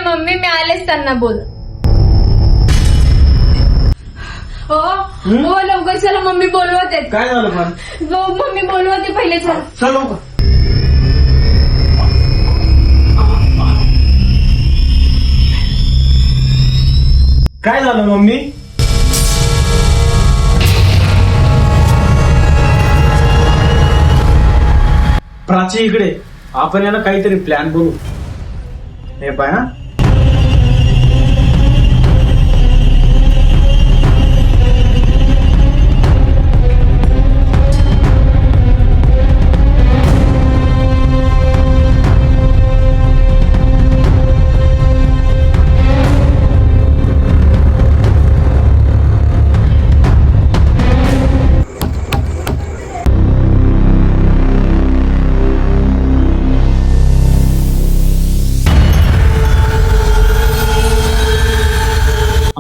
Mummy मी आलेच त्यांना बोल. हो लवकर चला मम्मी बोलवत आहेत. काय झालं पण? मम्मी बोलवते पहिले चला. चलो काय झालं मम्मी? प्राची इकडे. आपण याला काहीतरी प्लॅन बनवू. हे पाय हा.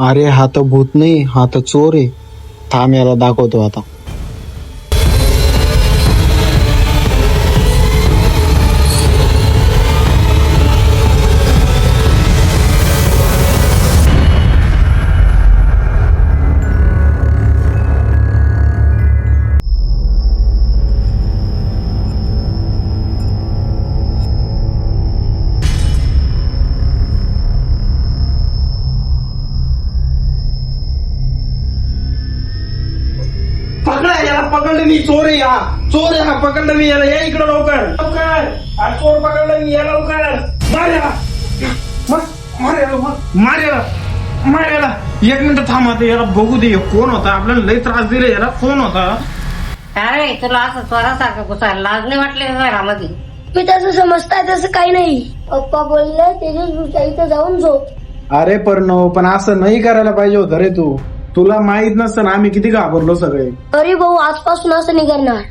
अरे हा तर भूत नाही, हा तर चोर आहे. थांब याला दाखवतो आता. पकडा याला, पकडलं मी. चोर आहे हा, चोर आहे हा. पकडलं मी याला. या इकडं लवकर लवकर. हा चोर पकडलं मी. या लवकर. मार याला, मार याला, मार याला, मार याला. एक मिनिट थांब आता. याला बघू दे कोण होता. आपल्याला लई त्रास दिला याला. कोण होता? अरे तुला असं स्वरासारखं घुसायला लाज नाही वाटले घरामध्ये? मी तसं समजताय तसं काही नाही. पप्पा बोलले त्याच्या इथं जाऊन झोप. अरे प्रणव, पण असं नाही करायला पाहिजे होतं रे तू. तुला माहित नसतं ना आम्ही किती घाबरलो सगळे. अरे भाऊ आजपासून असं नाही करणार.